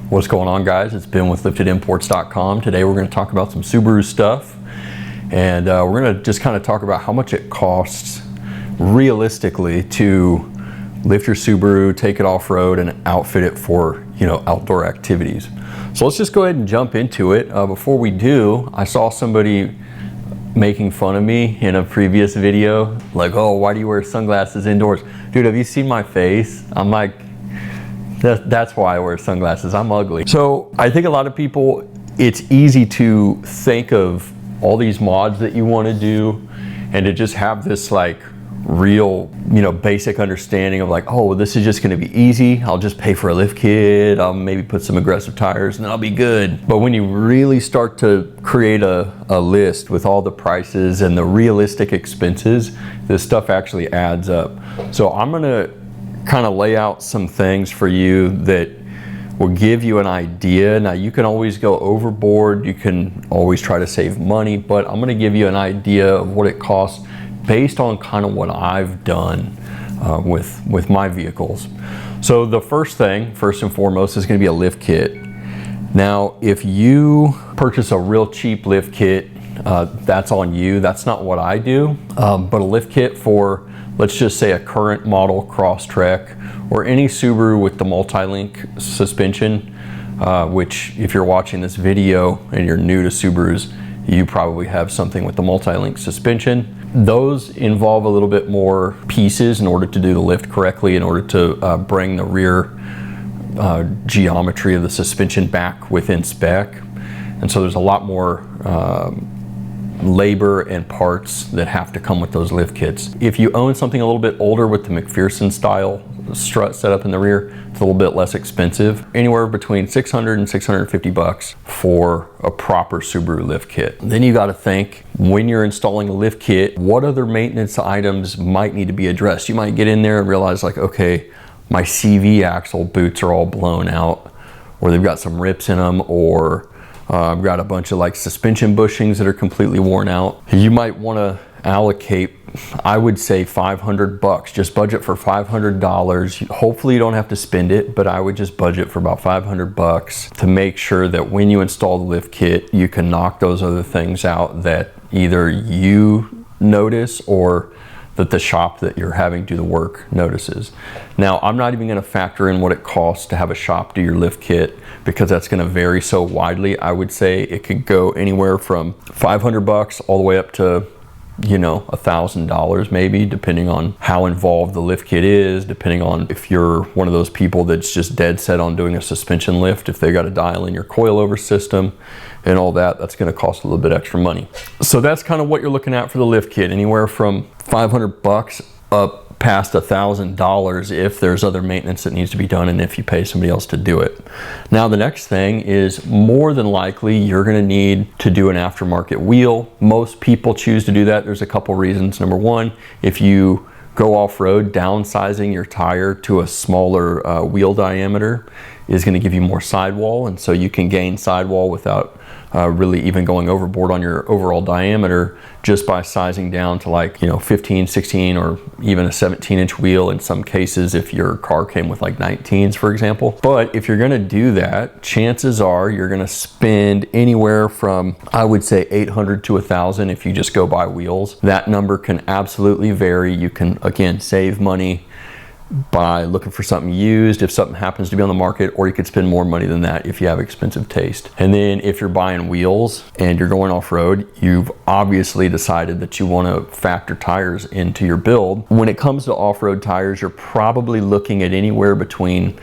What's going on, guys? It's Ben with liftedimports.com. Today we're going to talk about some Subaru stuff, and we're going to just kind of talk about how much it costs realistically to lift your Subaru, take it off-road, and outfit it for, outdoor activities. So let's just go ahead and jump into it. Before we do, I saw somebody making fun of me in a previous video, like, oh, why do you wear sunglasses indoors? Dude, have you seen my face? I'm like, that's why I wear sunglasses. I'm ugly. So I think a lot of people, it's easy to think of all these mods that you want to do and to just have this like real, basic understanding of like, oh, this is just going to be easy. I'll just pay for a lift kit. I'll maybe put some aggressive tires and then I'll be good. But when you really start to create a list with all the prices and the realistic expenses, this stuff actually adds up. So I'm going to kind of lay out some things for you that will give you an idea. Now, you can always go overboard, you can always try to save money, but I'm going to give you an idea of what it costs based on kind of what I've done with my vehicles. So the first and foremost, is going to be a lift kit. Now, if you purchase a real cheap lift kit, that's on you. That's not what I do. But a lift kit for, let's just say, a current model Crosstrek or any Subaru with the multi-link suspension, which if you're watching this video and you're new to Subarus, you probably have something with the multi-link suspension. Those involve a little bit more pieces in order to do the lift correctly, in order to bring the rear geometry of the suspension back within spec. And so there's a lot more labor and parts that have to come with those lift kits. If you own something a little bit older with the McPherson style strut set up in the rear, it's a little bit less expensive, anywhere between $600 and $650 for a proper Subaru lift kit. Then you got to think, when you're installing a lift kit, what other maintenance items might need to be addressed? You might get in there and realize like, okay, my CV axle boots are all blown out, or they've got some rips in them, or I've got a bunch of like suspension bushings that are completely worn out. You might want to allocate, I would say, $500. Just budget for $500. Hopefully you don't have to spend it, but I would just budget for about $500 to make sure that when you install the lift kit, you can knock those other things out that either you notice or that the shop that you're having do the work notices. Now, I'm not even going to factor in what it costs to have a shop do your lift kit, because that's going to vary so widely. I would say it could go anywhere from $500 all the way up to, $1,000 maybe, depending on how involved the lift kit is, depending on if you're one of those people that's just dead set on doing a suspension lift, if they got to dial in your coilover system and all that, that's going to cost a little bit extra money. So that's kind of what you're looking at for the lift kit, anywhere from $500 up past $1,000 if there's other maintenance that needs to be done and if you pay somebody else to do it. Now, the next thing is, more than likely you're going to need to do an aftermarket wheel. Most people choose to do that. There's a couple reasons. Number one, if you go off-road, downsizing your tire to a smaller wheel diameter is going to give you more sidewall, and so you can gain sidewall without really even going overboard on your overall diameter, just by sizing down to like 15, 16, or even a 17-inch wheel in some cases if your car came with like 19s, for example. But if you're going to do that, chances are you're going to spend anywhere from, I would say, $800 to $1,000 if you just go buy wheels. That number can absolutely vary. You can, again, save money by looking for something used if something happens to be on the market, or you could spend more money than that if you have expensive taste. And then if you're buying wheels and you're going off-road, you've obviously decided that you want to factor tires into your build. When it comes to off-road tires, you're probably looking at anywhere between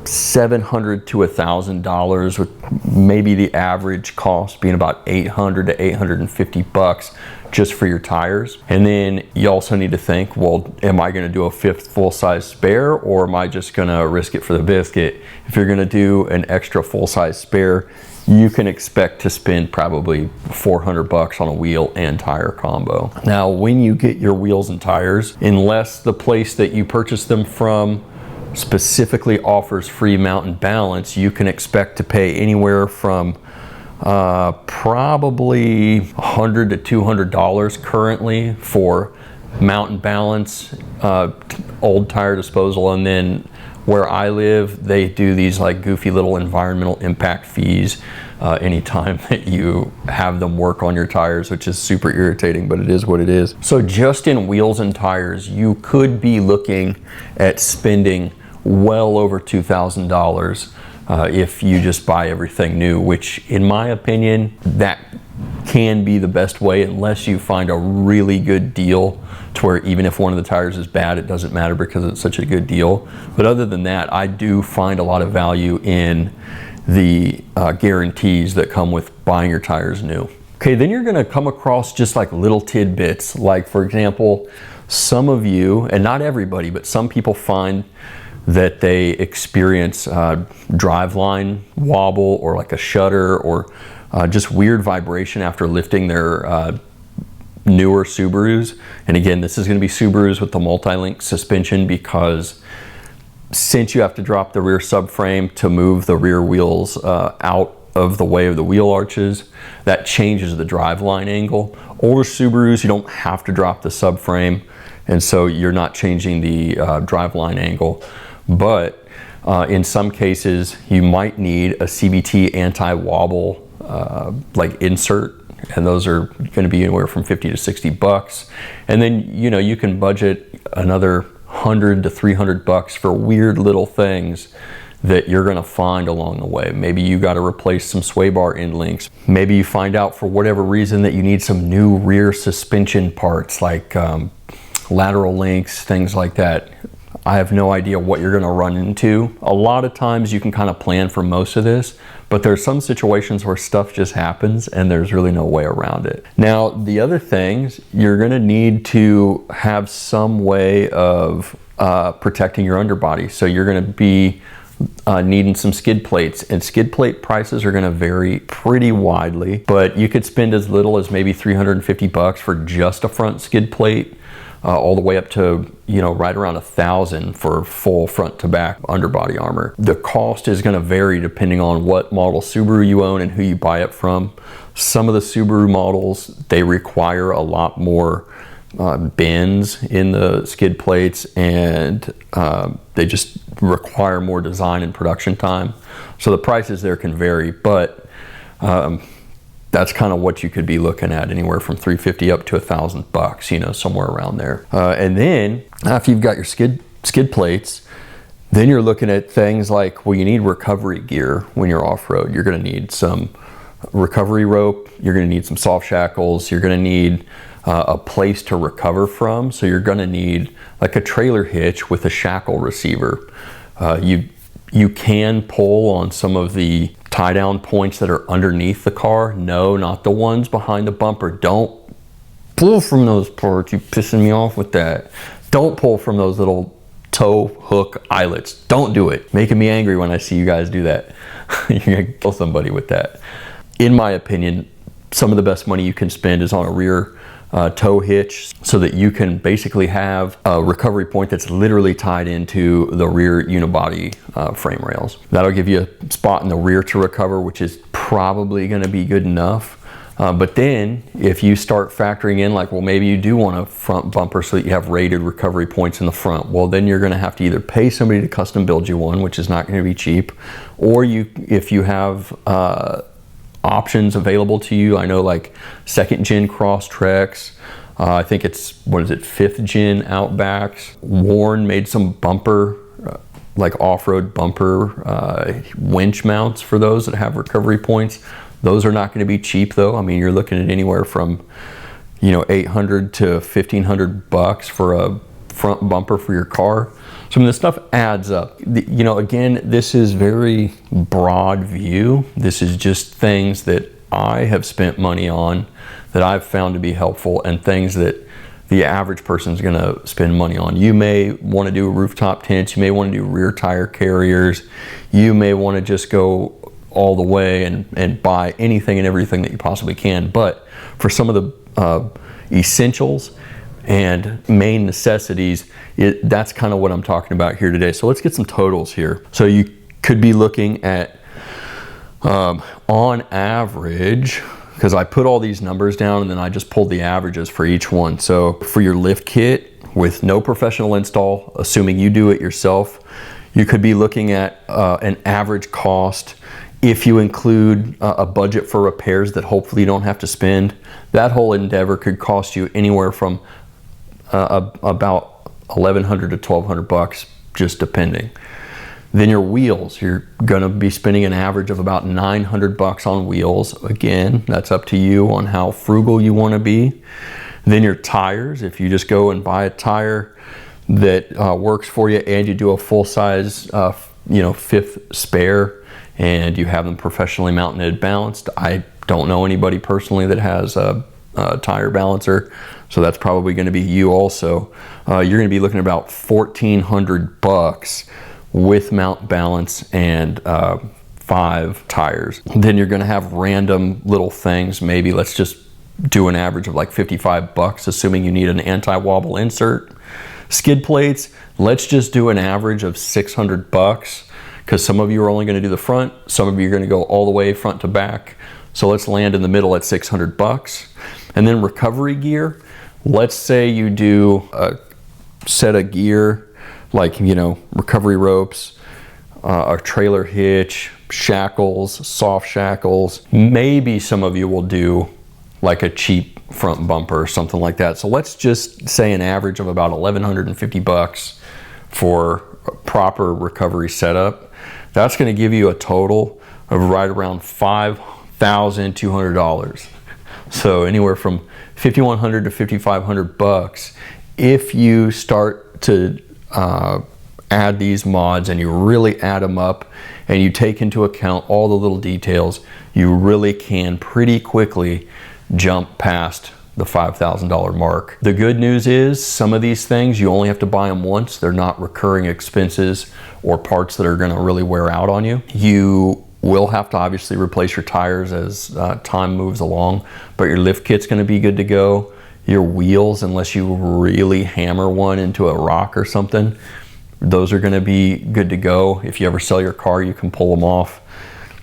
$700 to $1,000, with maybe the average cost being about $800 to $850 just for your tires. And then you also need to think, well, am I going to do a fifth full-size spare, or am I just going to risk it for the biscuit? If you're going to do an extra full-size spare, you can expect to spend probably $400 on a wheel and tire combo. Now, when you get your wheels and tires, unless the place that you purchase them from specifically offers free mount and balance, you can expect to pay anywhere from probably $100 to $200 currently for mount and balance, old tire disposal, and then Where I live, they do these like goofy little environmental impact fees anytime that you have them work on your tires, which is super irritating, but it is what it is. So just in wheels and tires, you could be looking at spending well over $2,000 if you just buy everything new, which in my opinion, that can be the best way unless you find a really good deal to where even if one of the tires is bad, it doesn't matter because it's such a good deal. But other than that, I do find a lot of value in the guarantees that come with buying your tires new. Okay, then you're gonna come across just like little tidbits. Like for example, some of you, and not everybody, but some people find that they experience driveline wobble or like a shudder or just weird vibration after lifting their newer Subarus. And again, this is going to be Subarus with the multi-link suspension, because since you have to drop the rear subframe to move the rear wheels out of the way of the wheel arches, that changes the driveline angle. Older Subarus, you don't have to drop the subframe, and so you're not changing the driveline angle. But in some cases, you might need a CVT anti-wobble like insert, and those are going to be anywhere from 50 to 60 bucks. And then, you know, you can budget another 100 to 300 bucks for weird little things that you're going to find along the way. Maybe you got to replace some sway bar end links. Maybe you find out for whatever reason that you need some new rear suspension parts like lateral links, things like that. I have no idea what you're going to run into. A lot of times you can kind of plan for most of this, but there's some situations where stuff just happens and there's really no way around it. Now, the other things, you're going to need to have some way of protecting your underbody. So you're going to be needing some skid plates, and skid plate prices are going to vary pretty widely, but you could spend as little as maybe 350 bucks for just a front skid plate. All the way up to, you know, right around $1,000 for full front to back underbody armor. The cost is going to vary depending on what model Subaru you own and who you buy it from. Some of the Subaru models, they require a lot more bends in the skid plates, and they just require more design and production time. So the prices there can vary, but that's kind of what you could be looking at, anywhere from 350 up to $1,000, you know, somewhere around there. And then after you've got your skid plates, then you're looking at things like, well, you need recovery gear when you're off-road. You're going to need some recovery rope. You're going to need some soft shackles. You're going to need a place to recover from. So you're going to need like a trailer hitch with a shackle receiver. You can pull on some of the tie down points that are underneath the car. No, not the ones behind the bumper. Don't pull from those parts. You're pissing me off with that. Don't pull from those little tow hook eyelets. Don't do it. Making me angry when I see you guys do that. You're gonna kill somebody with that. In my opinion, some of the best money you can spend is on a rear tow hitch, so that you can basically have a recovery point that's literally tied into the rear unibody frame rails. That'll give you a spot in the rear to recover, which is probably going to be good enough. But then if you start factoring in like, well, maybe you do want a front bumper so that you have rated recovery points in the front, well, then you're going to have to either pay somebody to custom build you one, which is not going to be cheap, or if you have options available to you. I know like 2nd gen Cross Treks, I think it's, what is it, 5th gen Outbacks. Warn made some bumper, like off-road bumper winch mounts for those that have recovery points. Those are not going to be cheap though. I mean, you're looking at anywhere from, you know, 800 to 1,500 bucks for a front bumper for your car. So I mean, this stuff adds up. You know, again, this is very broad view. This is just things that I have spent money on that I've found to be helpful, and things that the average person is going to spend money on. You may want to do rooftop tents. You may want to do rear tire carriers. You may want to just go all the way and buy anything and everything that you possibly can. But for some of the essentials and main necessities, that's kind of what I'm talking about here today. So let's get some totals here. So you could be looking at on average, because I put all these numbers down and then I just pulled the averages for each one. So for your lift kit with no professional install, assuming you do it yourself, You could be looking at an average cost. If you include a budget for repairs that hopefully you don't have to spend, that whole endeavor could cost you anywhere from about $1,100 to $1,200, just depending. Then your wheels, you're gonna be spending an average of about $900 on wheels. Again, that's up to you on how frugal you wanna be. Then your tires, if you just go and buy a tire that works for you and you do a full-size fifth spare and you have them professionally mounted and balanced. I don't know anybody personally that has a tire balancer, so that's probably going to be you also. You're going to be looking at about $1,400 with mount balance and 5 tires. Then you're going to have random little things. Maybe let's just do an average of like $55, assuming you need an anti-wobble insert. Skid plates, let's just do an average of $600, because some of you are only going to do the front, some of you are going to go all the way front to back. So let's land in the middle at $600. And then recovery gear, let's say you do a set of gear like, recovery ropes, a trailer hitch, shackles, soft shackles. Maybe some of you will do like a cheap front bumper or something like that. So let's just say an average of about $1,150 for a proper recovery setup. That's going to give you a total of right around $5,200. So anywhere from $5,100 to $5,500 if you start to add these mods and you really add them up and you take into account all the little details, you really can pretty quickly jump past the $5,000 mark. The good news is some of these things you only have to buy them once. They're not recurring expenses or parts that are going to really wear out on you. You will have to obviously replace your tires as time moves along, but your lift kit's going to be good to go. Your wheels, unless you really hammer one into a rock or something, those are going to be good to go. If you ever sell your car, you can pull them off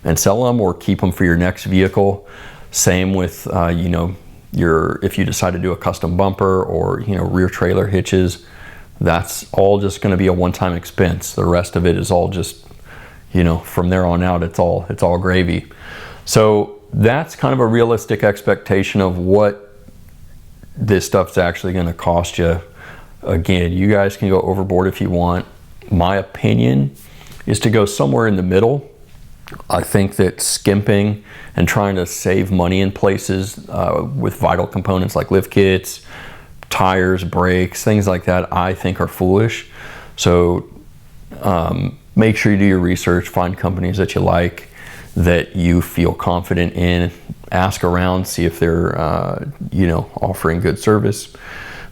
and sell them or keep them for your next vehicle. Same with if you decide to do a custom bumper or rear trailer hitches, that's all just going to be a one-time expense. The rest of it is all just from there on out, it's all gravy. So that's kind of a realistic expectation of what this stuff's actually going to cost you. Again, you guys can go overboard if you want. My opinion is to go somewhere in the middle. I think that skimping and trying to save money in places with vital components like lift kits, tires, brakes, things like that, I think are foolish. So make sure you do your research, find companies that you like, that you feel confident in, ask around, see if they're offering good service.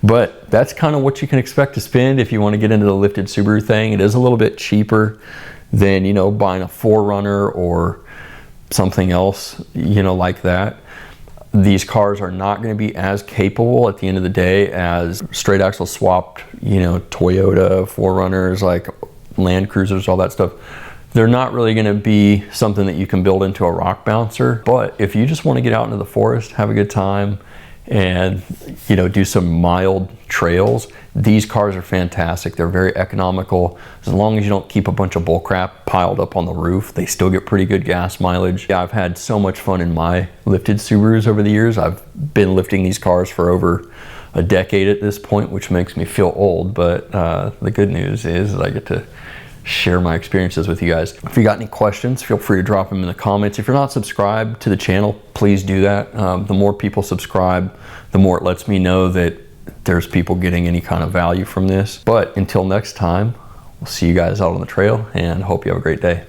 But that's kind of what you can expect to spend if you want to get into the lifted Subaru thing. It is a little bit cheaper than buying a 4Runner or something else like that. These cars are not going to be as capable at the end of the day as straight axle swapped Toyota 4Runners, like Land Cruisers, all that stuff. They're not really going to be something that you can build into a rock bouncer. But if you just want to get out into the forest, have a good time, and do some mild trails, these cars are fantastic. They're very economical. As long as you don't keep a bunch of bull crap piled up on the roof, they still get pretty good gas mileage. Yeah, I've had so much fun in my lifted Subarus over the years. I've been lifting these cars for over a decade at this point, which makes me feel old, but the good news is I get to share my experiences with you guys. If you got any questions, feel free to drop them in the comments. If you're not subscribed to the channel, please do that. The more people subscribe, the more it lets me know that there's people getting any kind of value from this. But until next time, we'll see you guys out on the trail and hope you have a great day.